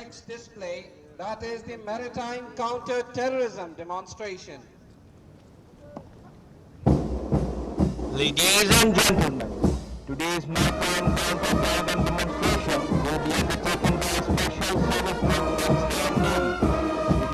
next display, that is the maritime counter-terrorism demonstration. Ladies and gentlemen, today's maritime counter-terrorism demonstration will be undertaken by a special service group of State Navy, which is being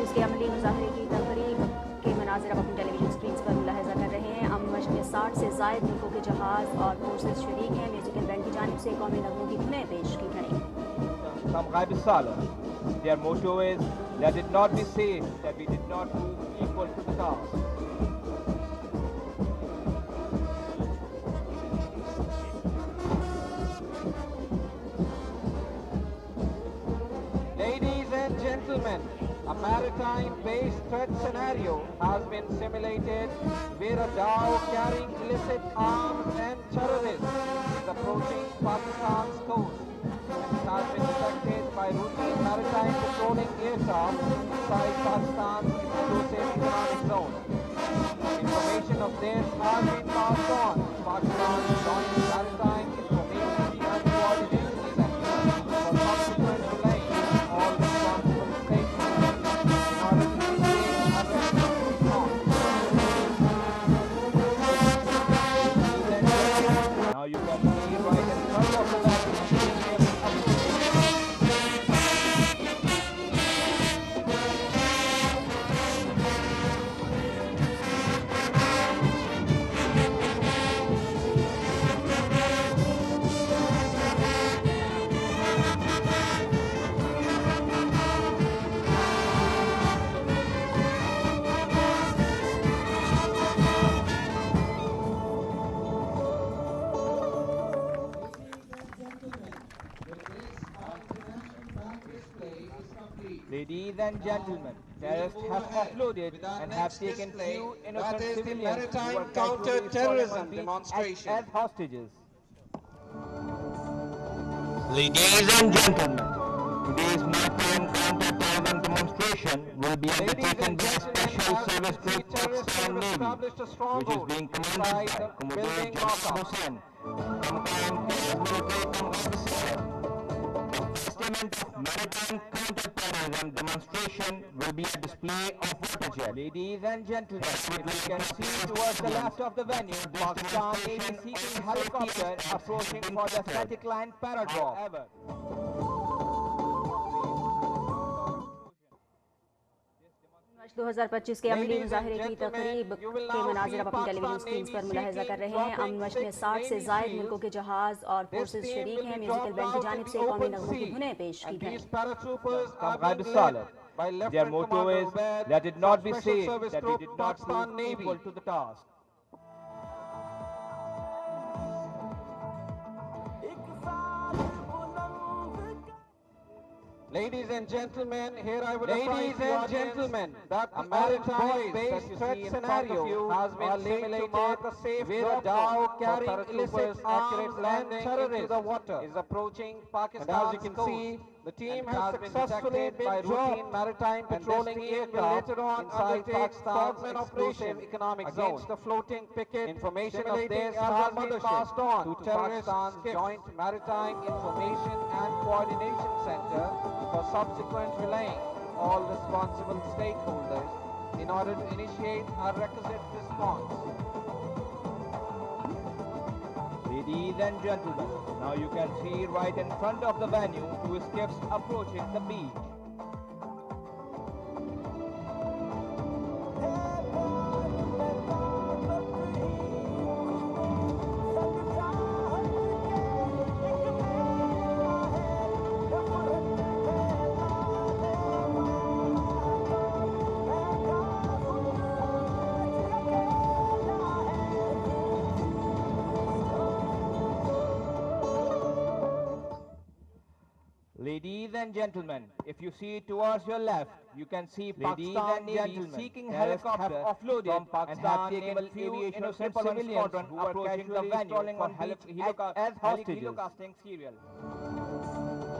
के अमली मुजाहरे की तकरीब के मनाजिर अब अपनी television screen पर मुलाहजा कर रहे हैं। अमश में 60 से ज़ायद मुल्कों के जहाज़ और फोर्सेज शरीक हैं। म्यूजिकल बैंड की जानिब से कौमी नगमों की धुनें पेश की गईं। Their motto is, let it not be said that we did not prove equal to the task. Ladies and gentlemen, a maritime-based threat scenario has been simulated where a dhow carrying illicit arms and terrorists is approaching Pakistan's coast. It has been detected by routine maritime patrolling aircraft inside Pakistan's exclusive economic zone. Information of this has been passed on to Pakistan's Joint Maritime Information and Coordination Center for subsequent relaying all responsible stakeholders in order to initiate a rescue response. Now you can see right in front of the vessel. Ladies and gentlemen, terrorists have offloaded and have taken few innocent civilians who were counter-terrorism demonstration as hostages. Ladies and gentlemen, today's maritime counter-terrorism demonstration will be undertaken by a special service group of Pakistan Navy, which is being commanded by Commodore Jasper Hussain, Commandant of maritime counter-terrorism demonstration will be a display of water jet. Ladies and gentlemen, if you can see towards the left of the venue, Pakistan Navy seeking helicopter approaching for the static line paradrop. 2025 के अमली मुजाहरे की तकरीब के मनाजिर अब अपनी television screen पर मुलाहजा कर रहे हैं। अमश में 60 से ज़ायद मुल्कों के जहाज़ और फोर्सेज शरीक हैं। म्यूजिकल बैंड की जानिब से कौमी नगमों की धुनें पेश की गईं। Their motto is, let it not be said that we did not prove equal to the task. Ladies and gentlemen, here I would that a maritime-based threat scenario has been simulated where a dhow carrying illicit arms and terrorists the water is approaching Pakistan. And as you can see, the team has successfully been dropped maritime patrolling aircraft inside Pakistan's exclusive economic zone against the floating picket. Information of this has been passed on to Pakistan's Joint Maritime Information and Coordination Center for subsequent relaying all responsible stakeholders in order to initiate a requisite response. Ladies and gentlemen, now you can see right in front of the venue two skiffs approaching the beach. Ladies and gentlemen, if you see towards your left, you can see Pakistan Navy seeking helicopter offloaded from Pakistan and have taken few innocent civilians who are approaching the venue for as hostages.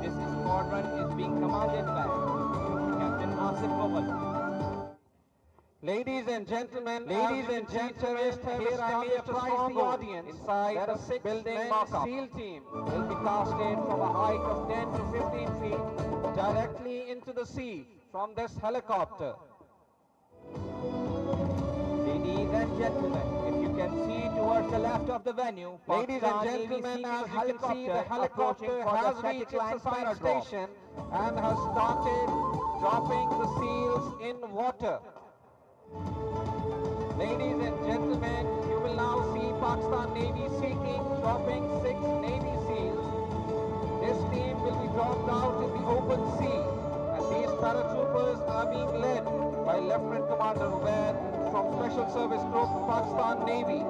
This squadron is being commanded by Captain Asif Mughal. Ladies and gentlemen, here I may apprise the audience inside the 6-building SEAL team will be casted from a height of 10 to 15 feet directly into the sea from this helicopter. Ladies and gentlemen, if you can see towards the left of the venue, ladies and gentlemen, as you can see, the helicopter has reached its assigned station and has started dropping the SEALs in water. Ladies and gentlemen, you will now see Pakistan Navy seeking dropping 6 Navy SEALs. This team will be dropped out in the open sea, and these paratroopers are being led by Lieutenant Commander Ubaid from Special Service Group Pakistan Navy.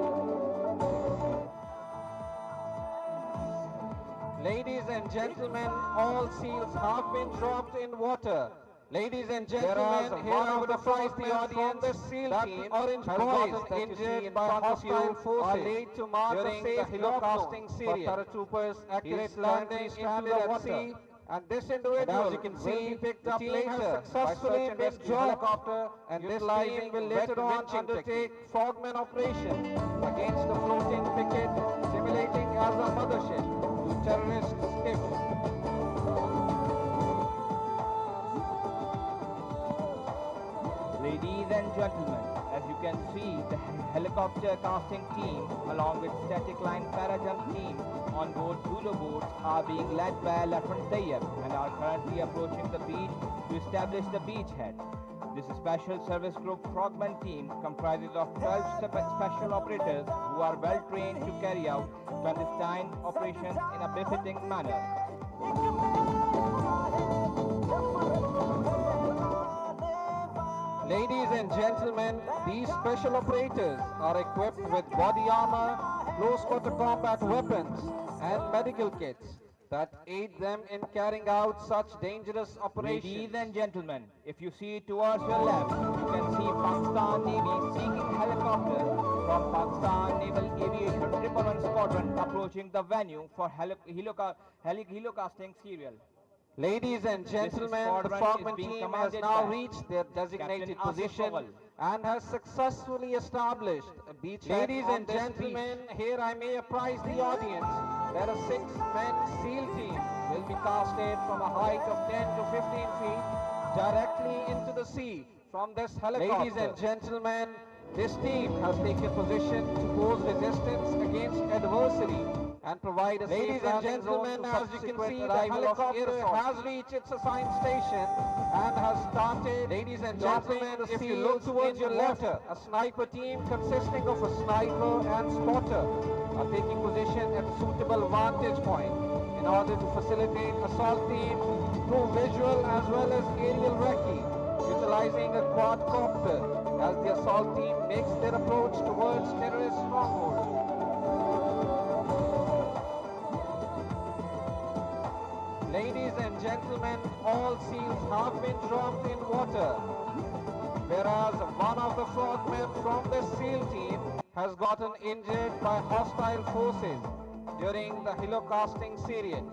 Ladies and gentlemen, all SEALs have been dropped in water. Ladies and gentlemen, here I would apprise the audience that the orange boys that injured by hostile forces are laid to mark during the helicopter Syria. Paratroopers accurate landing into the water. And this individual, as you can see, picked up later successfully been helicopter, and this team will later on undertake frogman operation against the floating picket, simulating as a mothership to terrorist skiff. Ladies and gentlemen, as you can see, the helicopter casting team along with static line parajump team on board Zulu boats are being led by Lieutenant Tayyab and are currently approaching the beach to establish the beachhead. This Special Service Group Frogman team comprises of 12 special operators who are well trained to carry out clandestine operations in a befitting manner. Ladies and gentlemen, these special operators are equipped with body armor, close quarter combat weapons and medical kits that aid them in carrying out such dangerous operations. Ladies and gentlemen, if you see towards your left, you can see Pakistan Navy seeking helicopter from Pakistan Naval Aviation 111 Squadron approaching the venue for helicasting serial. Ladies and gentlemen, the frogman team has now reached their designated position and has successfully established a beachhead. Ladies and gentlemen, here I may apprise the audience that a 6-man SEAL team will be casted from a height of 10 to 15 feet directly into the sea from this helicopter. Ladies and gentlemen, this team has taken position to pose resistance against adversity and provide a safe landing zone. As you can see, the helicopter has reached its assigned station and has started. Ladies and gentlemen, if you look towards your left, a sniper team consisting of a sniper and spotter are taking position at a suitable vantage point in order to facilitate assault team through visual as well as aerial recce, utilizing a quadcopter as the assault team makes their approach towards terrorist strongholds. Ladies and gentlemen, all SEALs have been dropped in water, whereas one of the frogmen from the SEAL team has gotten injured by hostile forces during the helicasting period.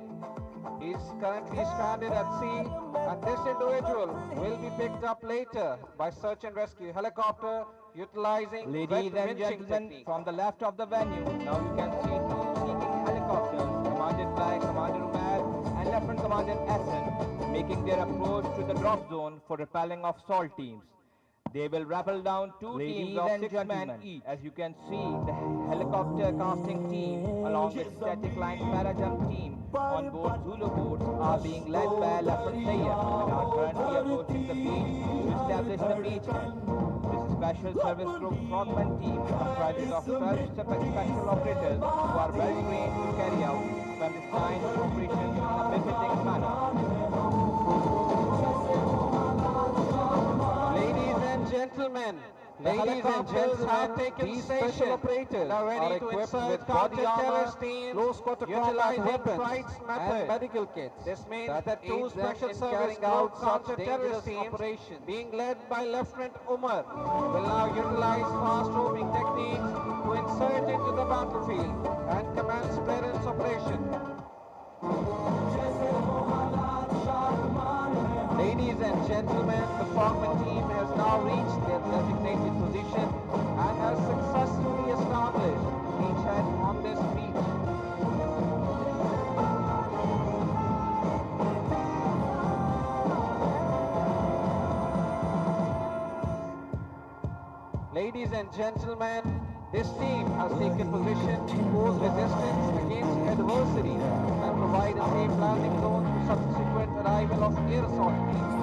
He is currently stranded at sea, and this individual will be picked up later by search and rescue helicopter utilizing Ladies and gentlemen, from the left of the venue, now you can see 2 seeking helicopters commanded by Commander Ubaid and Lieutenant Commander Hassan making their approach to the drop zone for repelling of assault teams. They will rappel down 2 teams of 6 men each. As you can see, the helicopter casting team along with static line parajump team on board Zulu boats are being led by Lieutenant Tayyab and are currently approaching the beach to establish the beachhead. This Special Service Group Frogman team comprises of 12 special operators who are well trained to carry out clandestine operations in a befitting manner. Ladies and gentlemen, Ladies and gentlemen, have taken these special operators are equipped with body armor, close quarter combat weapons, and medical kits. This means that two special service out counter-terrorist teams being led by Lieutenant Umar will now utilize fast-roving techniques to insert into the battlefield and commence clearance operation. Ladies and gentlemen, the Frogman team has now reached their designated position and has successfully established beachhead on this beach. Ladies and gentlemen, this team has taken position to pose resistance against adversity and provide a safe landing zone to subsequent arrival of air assault teams.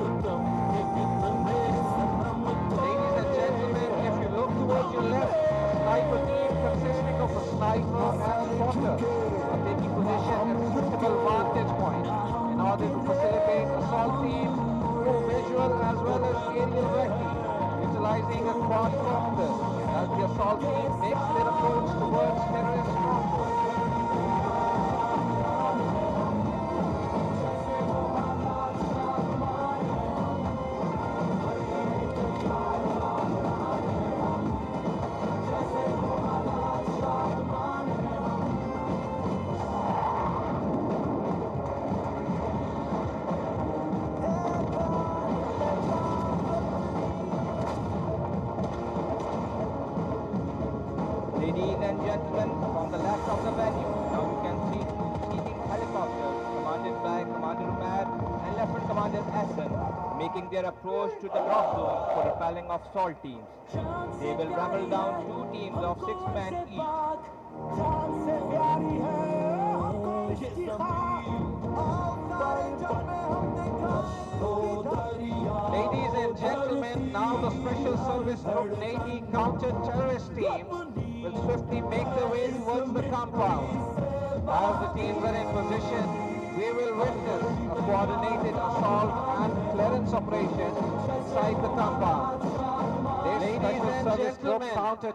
Ladies and gentlemen, if you look towards your left, a sniper team consisting of a sniper and spotter are taking position at suitable vantage points in order to facilitate assault teams through visual as well as aerial recce, utilizing a quadcopter as the assault team makes their approach towards terrorist strongholds. Ladies and gentlemen, from the left of the venue, now you can see two seeking helicopters commanded by Commander Umar and Lieutenant Commander Hassan making their approach to the drop zone for repelling of assault teams. They will rumble down two teams of 6 men each. Ladies and gentlemen, now the Special Service Group Navy counter-terrorist team will swiftly make their way towards the compound. As the teams are in position, we will witness a coordinated assault and clearance operation inside the compound. Ladies and gentlemen,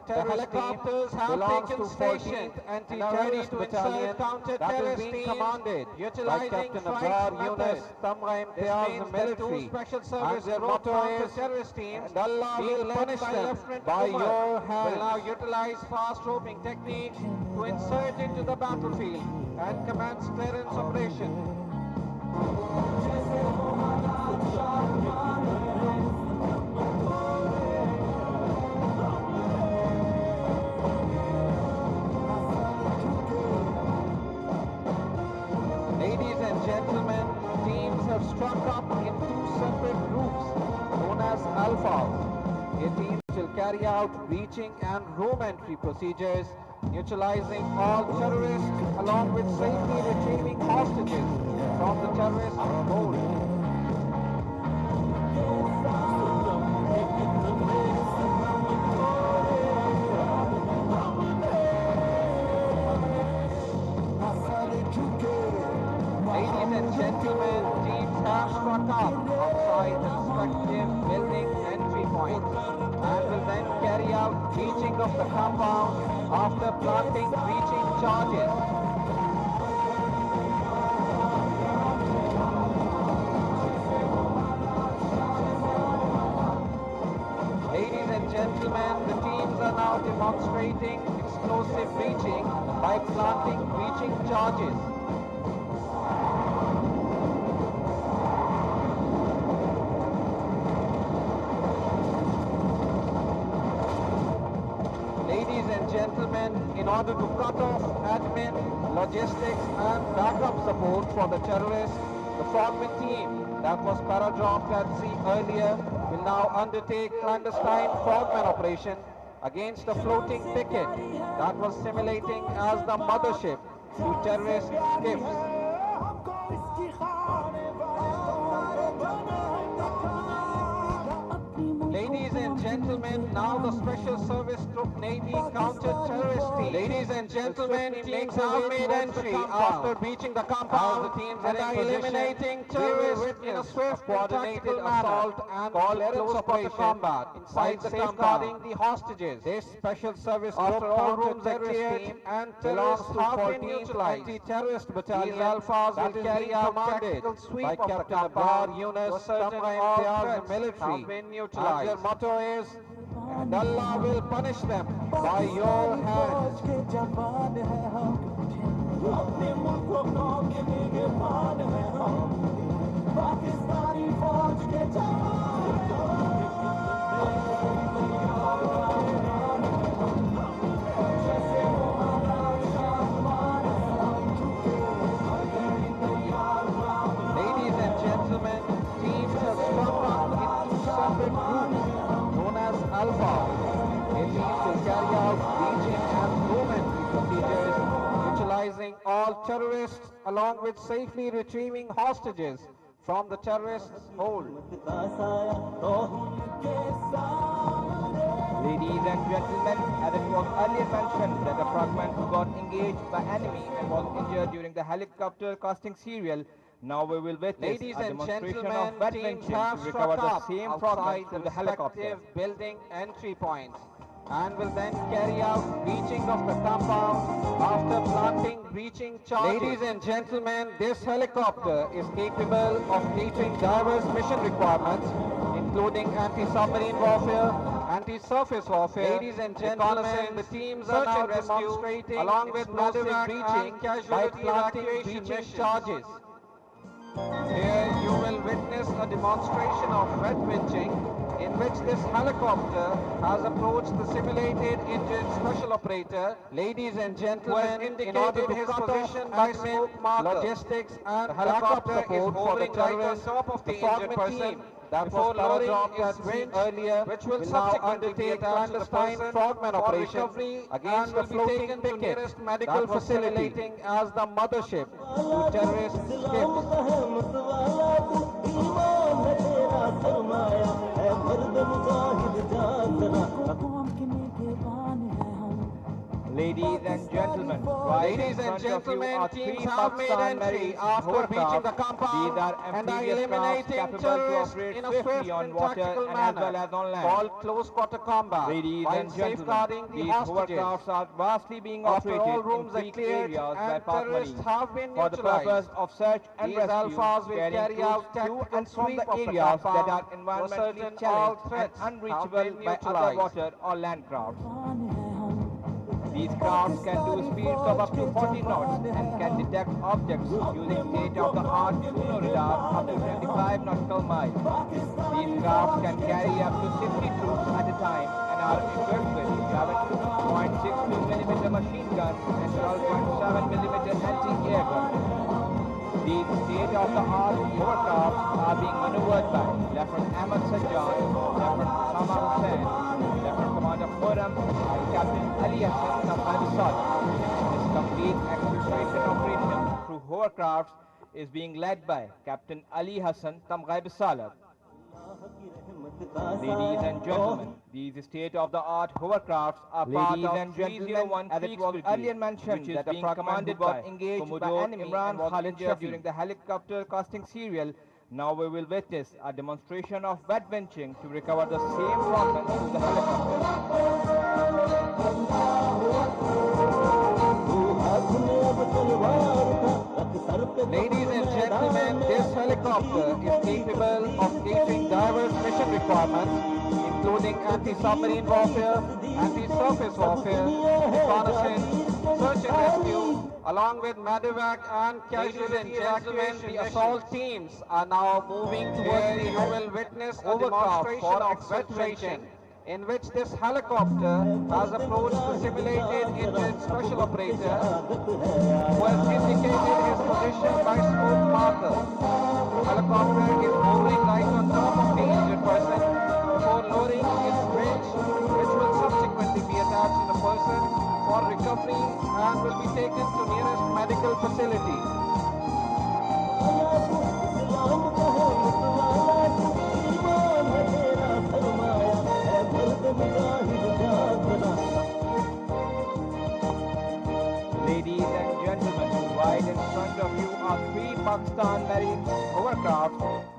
the helicopters have taken station anti-terrorist battalion that is being commanded by Captain Abrar Yunus Tamra Imtiaz military, special service and their motto is terrorist teams and Allah will punish them by your hand. Will now utilize fast roping techniques to insert into the battlefield and commence clearance operation. Ladies and gentlemen, teams have struck up in two separate groups known as alphas. Their teams will carry out breaching and room entry procedures, neutralizing all terrorists along with safely retrieving hostages from the terrorist hold. Ladies and gentlemen, teams have struck up outside the respective building entry points and will then carry out breaching of the compound after planting breaching charges. Ladies and gentlemen, the teams are now demonstrating explosive breaching by planting breaching charges. Ladies and gentlemen, in order to cut off admin, logistics and backup support for the terrorists, the Frogman team that was para-dropped at sea earlier will now undertake clandestine Frogman operation against a floating picket that was simulating as the mothership to terrorist skiffs. Ladies and gentlemen, gentlemen, now the Special Service Group Navy counter-terrorist team. Ladies and gentlemen, teams have made entry after breaching the compound. The teams are eliminating terrorists in a swift coordinated assault and close quarter combat inside the safeguarding the hostages. This Special Service Group counter-terrorist team and belongs to 14th Anti-Terrorist Battalion. These alphas will carry out tactical sweep by Captain Abrar Yunus, the military. And their motto is, and Allah will punish them by your hands. Ladies and gentlemen, teams are sprung up into separate groups known as Alpha. These teams will carry out breaching and movement procedures, neutralizing all terrorists along with safely retrieving hostages from the terrorists' hold. Ladies and gentlemen, as it was earlier mentioned that a frogman who got engaged by enemy and was injured during the helicopter casting serial, now we will witness a demonstration of wet teams winching have to recover the struck same up fragment outside from the the helicopter. respective building entry points and will then carry out breaching of the compound after planting breaching charges. Ladies and gentlemen, this helicopter is capable of meeting diverse mission requirements, including anti-submarine warfare, anti-surface warfare. Ladies and gentlemen, the teams are now demonstrating along with medevac breaching by planting breaching charges. Here you will witness a demonstration of wet winching in which this helicopter has approached the simulated injured special operator. Ladies and gentlemen, in order to his position by smoke marker, logistics and backup support for the terrorists, the injured person that was paratrooped at sea earlier, which will now undertake clandestine frogman operation against the floating picket medical facilitating as the mothership to terrorist Ladies and gentlemen, teams have made entry after breaching the compound and are eliminating terrorists in a swift and tactical manner called close quarter combat while safeguarding the hostages. are vastly being After operated all rooms in are peak cleared areas by and Pak terrorists Marine have been for the purpose neutralized, of search and these rescue, alphas will carrying carry troops out to tactical and from sweep the of the areas that compound are to environmentally ascertain all challenged and threats have unreachable been by other neutralized. water or land crafts. These crafts can do speeds of up to 40 knots and can detect objects using state-of-the-art lunar radar up to 25 nautical miles. These crafts can carry up to 60 troops at a time and are equipped with 7.62mm machine gun and 12.7mm anti-air gun. These state-of-the-art hovercrafts are being maneuvered by Lieutenant Ahmed Sajjan, Lieutenant Sama Hussain, Lieutenant Commander Khurram, and Captain Ali Hassan Tamghaibisalad. This complete exfiltration operation through hovercrafts is being led by Captain Ali Hassan Tamghaibisalad. Ladies and gentlemen, these state-of-the-art hovercrafts are part of 301 as it was earlier mentioned that the commanded by engaged by enemy Imran Khalid during the helicopter casting serial. Now we will witness a demonstration of wet winching to recover the same fragments to the helicopter. Ladies and gentlemen, this helicopter is capable of catering diverse mission requirements, including anti-submarine warfare, anti-surface warfare, reconnaissance, search and rescue, along with medevac and casualty evacuation. The assault teams are now moving towards the you will witness a demonstration of wet winching in which this helicopter has approached the simulated injured special operator who has indicated his position by smoke marker. The helicopter is hovering right on top of the injured person before lowering its winch, which will subsequently be attached to the person for recovery and will be taken to nearest medical facility.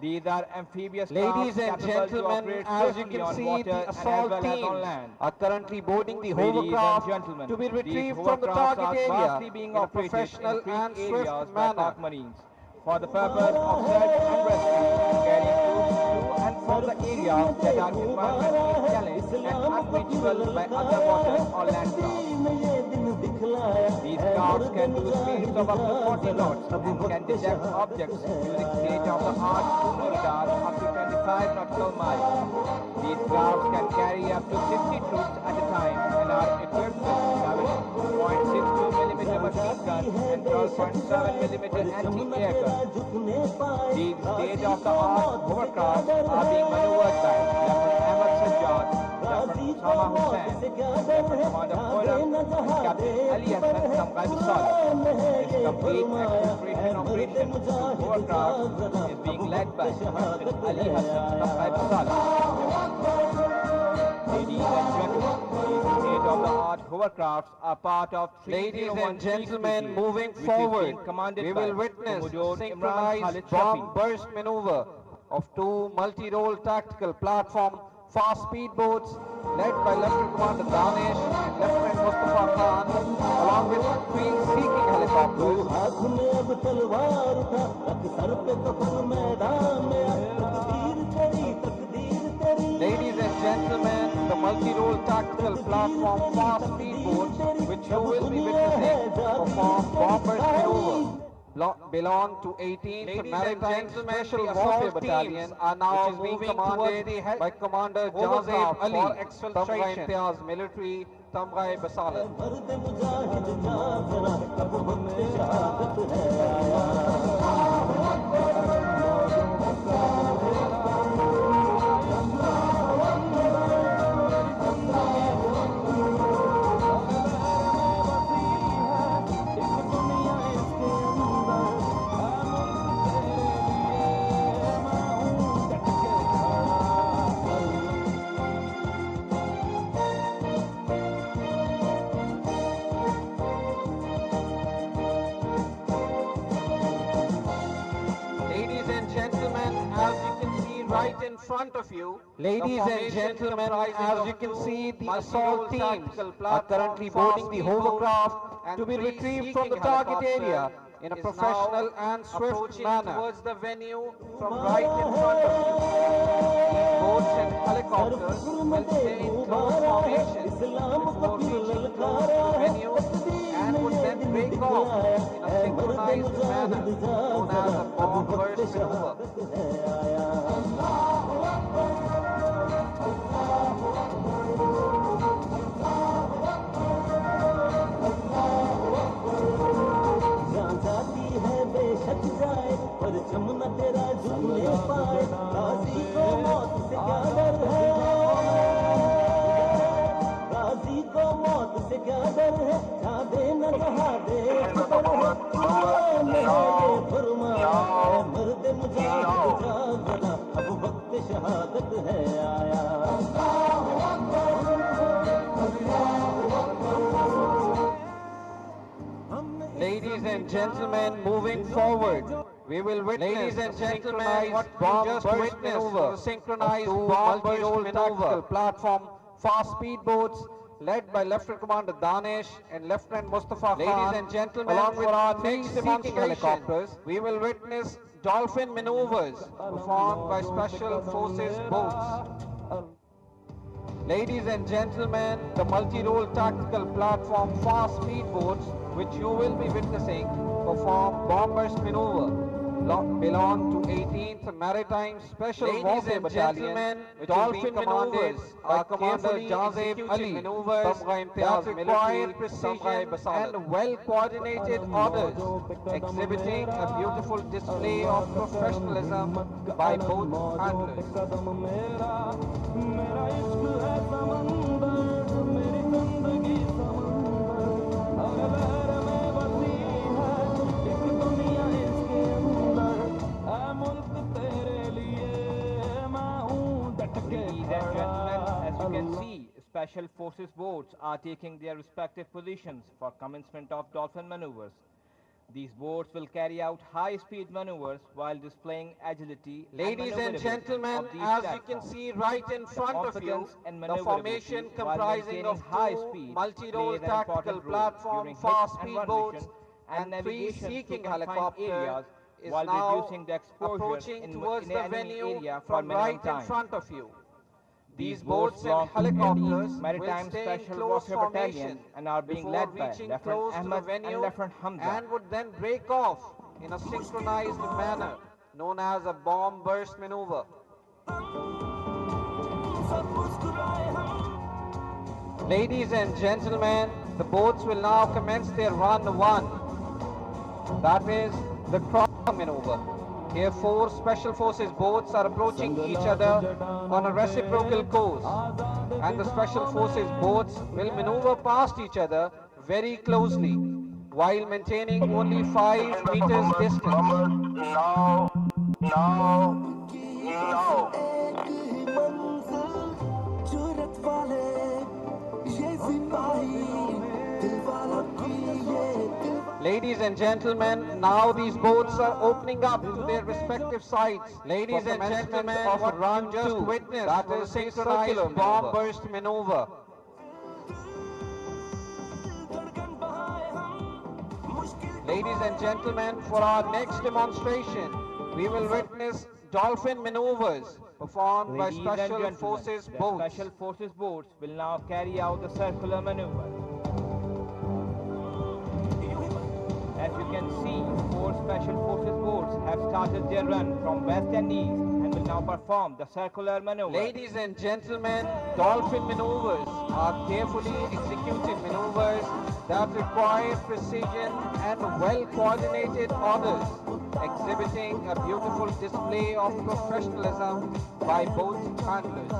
These are amphibious Ladies crafts and capable to gentlemen, operate as you swiftly can on see, water the and as assault well as on teams land. are currently boarding the Ladies and hovercraft gentlemen, to be these retrieved from the hovercrafts target are area vastly being in a operated professional in creek and swift areas by manner. Pak Marines for the purpose of search and rescue, carrying troops to and from the areas that are environmentally challenged and unreachable by other water or land crafts. These crafts can do speeds of up to 40 knots and can detect objects using state-of-the-art lunar radar up to 25 nautical miles. These crafts can carry up to 60 troops at a time and are equipped with 7.62mm machine guns and 12.7mm anti-air guns. These state-of-the-art hovercrafts are being maneuvered by Lieutenant Ahmed Sajjad, Lieutenant Osama Hussain, Lieutenant Commander Khurram, and Captain Ali Hassan Samgai Saleh. This complete exfiltration operation through hovercraft is being led by Captain Ali Hassan Samgai Saleh. Ladies and gentlemen, these state-of-the-art hovercrafts are part of Ladies 301 and gentlemen, Brigade, moving which is being forward, commanded we by will witness Commodore a Imran synchronized Khalid bomb Shafi. burst maneuver of two multi-role tactical platform fast speedboats led by Lieutenant Commander Danish and Lieutenant Mustafa Khan, along with three seeking helicopters. Ladies and gentlemen, the multi-role tactical platform fast speedboats, which you will be witnessing, perform bombers maneuver. Belong to 18th Maritime Special Warfare Battalion, are now moving towards by Commander Jazeb Ali, Tamga Imtiaz Military, Tamga Basalat. Ladies and gentlemen, as you can see right in front of you, ladies and gentlemen, as you can see, the assault teams are currently boarding the hovercraft to be retrieved from the target area in a professional and swift manner. Towards the venue from right in front of you. These boats and helicopters will stay in close formation before reaching close to the venue and would then break off in a synchronized manner known as a bomb burst maneuver. Ladies and gentlemen, moving forward, we will witness a synchronized bomb burst maneuver, synchronized bomb burst tactical platform, fast speedboats, led by Lieutenant Commander Danish and Lieutenant Mustafa Khan. Ladies and gentlemen, along with our next seeking helicopters, we will witness dolphin maneuvers performed by Special Forces boats. Ladies and gentlemen, the multi-role tactical platform fast speedboats, which you will be witnessing, perform bomb burst maneuver. Belong to 18th Maritime Special Warfare Battalion, dolphin maneuvers by Commander Jazeb Ali, Tamga Imtiaz Military, Tamga and well-coordinated orders, exhibiting a beautiful display of professionalism by both handlers. Ladies and gentlemen, as you can see, Special Forces boats are taking their respective positions for commencement of dolphin maneuvers. These boats will carry out high-speed maneuvers while displaying agility Ladies and maneuverability gentlemen, of these as you can platforms. see right in front of you, Competence and the formation maneuverability while comprising maintaining of high two speed multi-role plays an tactical important role platform during hit fast and speed run boats mission and and three navigation through seeking confined helicopter areas is while now reducing the exposure approaching towards in the enemy venue area for from minimum right in time. front of you. These These boats boats and belong to helicopters 18th will Maritime stay in Special close Warfare Battalion formation and are being before led by reaching Lieutenant close to the Ahmed and venue Lieutenant Hamza. and would then break off in a synchronized manner known as a bomb burst maneuver. Ladies and gentlemen, the boats will now commence their run one. That is the crossing maneuver. Here 4 Special Forces boats are approaching each other on a reciprocal course. And the Special Forces boats will maneuver past each other very closely while maintaining only 5 meters distance. Ladies and gentlemen, now these boats are opening up to their respective sides. Ladies and gentlemen, of run just witnessed, that is synchronized bomb burst maneuver. Ladies and gentlemen, for our next demonstration, we will witness dolphin maneuvers performed by Ladies and Special gentlemen, Forces the boats. Special Forces boats will now carry out the circular maneuver. As you can see, 4 Special Forces boats have started their run from west and east and will now perform the circular maneuver. Ladies and gentlemen, dolphin maneuvers are carefully executed maneuvers that require precision and well-coordinated orders, exhibiting a beautiful display of professionalism by boat handlers.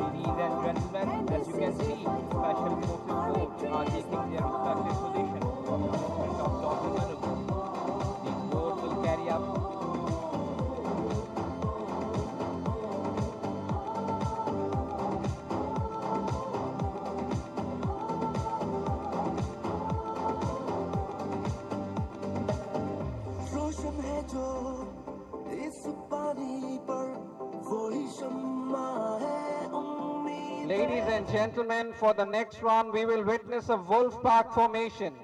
Ladies and gentlemen, as you can see, Special Forces boats are taking their respective positions for commencement of dolphin maneuver. These boats will carry out रोशन है जो इस पानी पर वही शम्मा है उम्मीद। Ladies and gentlemen, for the next round, we will witness a wolf pack formation.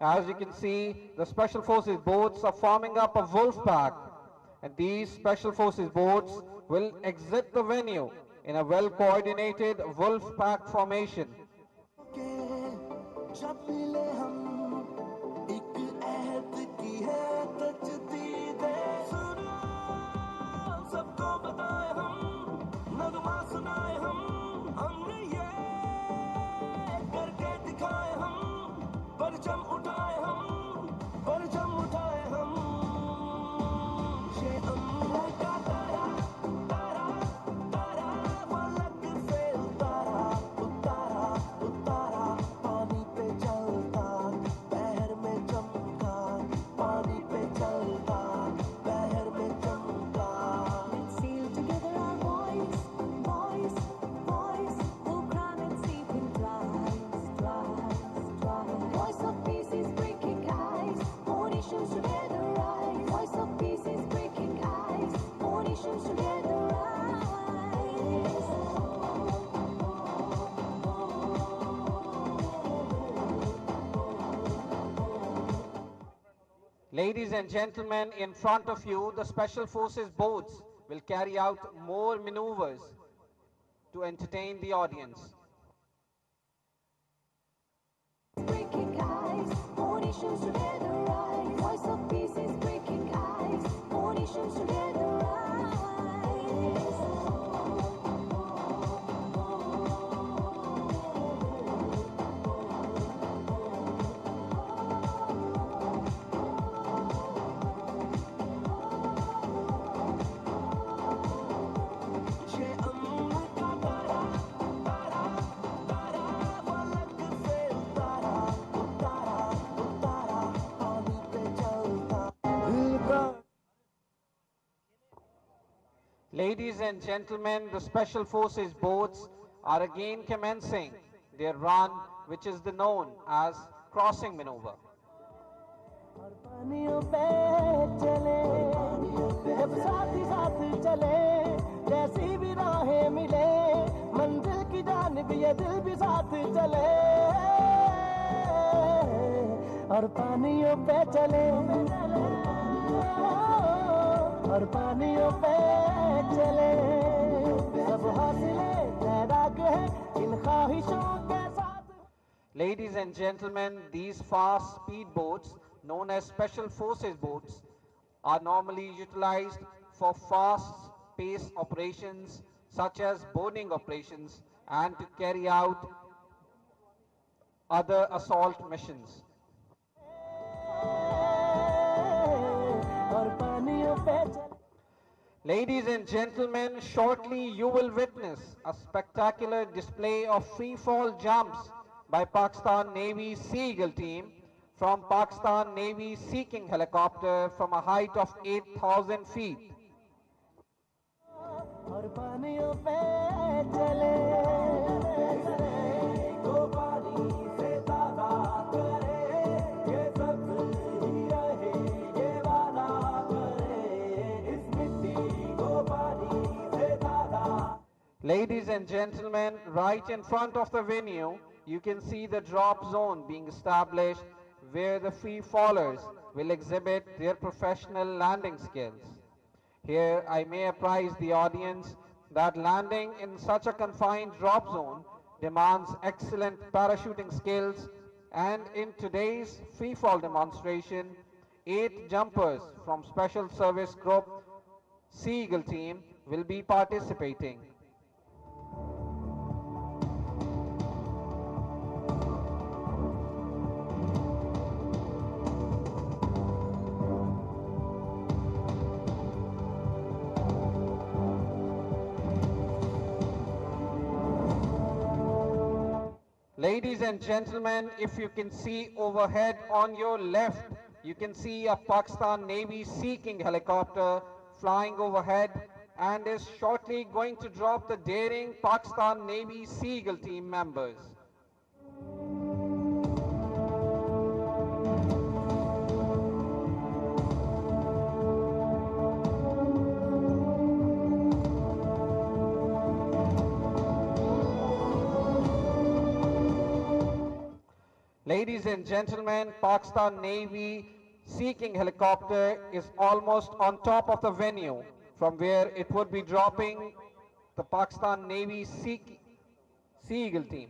As you can see, the Special Forces boats are forming up a wolf pack. And these Special Forces boats will exit the venue in a well-coordinated wolf pack formation. जब मिले हम एक अहद की है तजदीद सुनो सबको बताए हम नगमा सुनाए हम हमने ये करके दिखाए हम परचम उठाए हम परचम उठाए हम ये अम्मा का तारा तारा तारा फलक से उतारा उतारा उतारा पानी पे चलता बहर में चमका पानी पे चलता बहर में चमका Let's sail together our voice, voice, voice. Oh, crown and sea can rise, rise, rise. Voice of peace is breaking ice. All nations together rise. Voice of peace is breaking ice. All nations together rise. Ladies and gentlemen, in front of you, the Special Forces boats will carry out more maneuvers to entertain the audience. Breaking ice. All nations together rise. Voice of peace is breaking ice. All nations together rise. ये अम्मा का तारा तारा तारा फलक से उतारा उतारा उतारा पानी Ladies and gentlemen, the Special Forces boats are again commencing their run, which is the known as crossing maneuver. और पानियों पे चले जब साथ ही साथ चले जैसी भी राहें मिले मंजिल की जानिब ये दिल भी साथ चले और पानियों पे चले और पानियों पे चले सब हौसले तैराक है इन ख्वाहिशों के साथ. Ladies and gentlemen, these fast speed boats, known as Special Forces boats, are normally utilized for fast-paced operations such as boarding operations and to carry out other assault missions. और पानियों पे चले Ladies and gentlemen, shortly you will witness a spectacular display of free-fall jumps by Pakistan Navy Sea Eagle team from Pakistan Navy Sea King helicopter from a height of 8,000 feet. और पानियों पे चले को पानी से ताज़ा करे ये सब ही रहे ये वादा करे इस मिट्टी को पानी से ताज़ा. Ladies and gentlemen, right in front of the venue, you can see the drop zone being established where the free fallers will exhibit their professional landing skills. Here, I may apprise the audience that landing in such a confined drop zone demands excellent parachuting skills, and in today's free fall demonstration, 8 jumpers from Special Service Group Sea Eagle team will be participating. Ladies and gentlemen, if you can see overhead on your left, you can see a Pakistan Navy Sea King helicopter flying overhead and is shortly going to drop the daring Pakistan Navy Sea Eagle team members. Ladies and gentlemen, Pakistan Navy Sea King helicopter is almost on top of the venue from where it would be dropping the Pakistan Navy Sea Eagle team.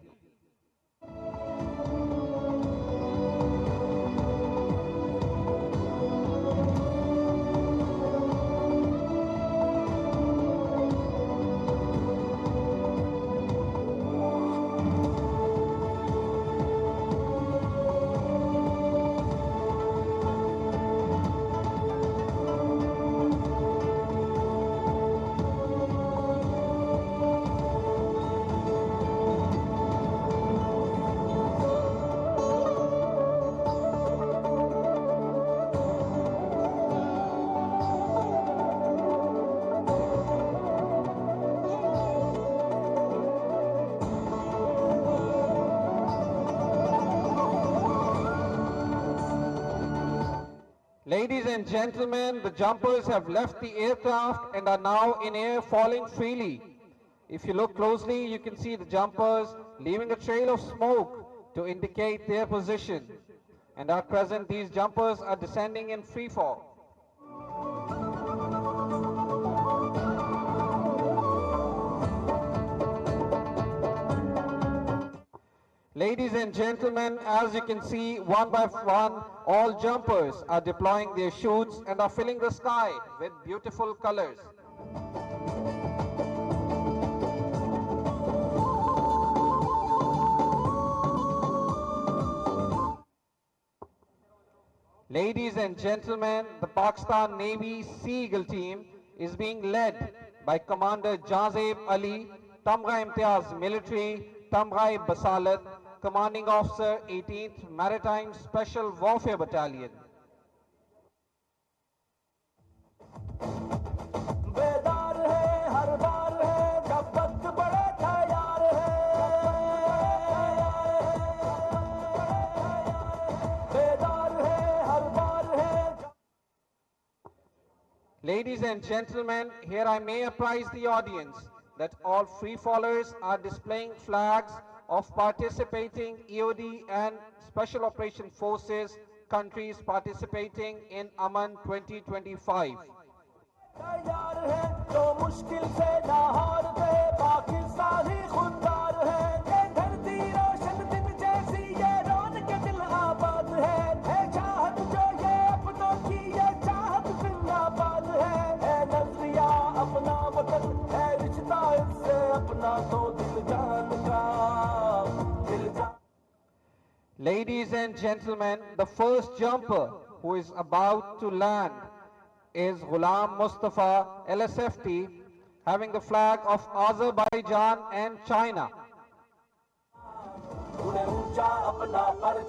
Ladies and gentlemen, the jumpers have left the aircraft and are now in air falling freely. If you look closely, you can see the jumpers leaving a trail of smoke to indicate their position. And at present, these jumpers are descending in free fall. Ladies and gentlemen, as you can see, one by one, all jumpers are deploying their chutes and are filling the sky with beautiful colors. Ladies and gentlemen, the Pakistan Navy Sea Eagle team is being led by Commander Jazeb Ali, Tamgha Imtiaz Military, Tamgha Basalat, Commanding Officer 18th Maritime Special Warfare Battalion. बेदार है Ladies and gentlemen, here I may apprise the audience that all free fallers are displaying flags of participating EOD and Special Operation Forces countries participating in Aman 2025. तैयार है तो मुश्किल से ना हारते पाकिस्तानी खुददार है ये धरती रोशन दिन जैसी ये रौनक दिल आबाद है चाहत जो ये अपनों की ये चाहत जिंदाबाद है नजरिया अपना वतन है रिश्ता इससे अपना तो दिल जान का दिल जान. Ladies and gentlemen, the first jumper who is about to land is Ghulam Mustafa, LSFT, having the flag of Azerbaijan and China.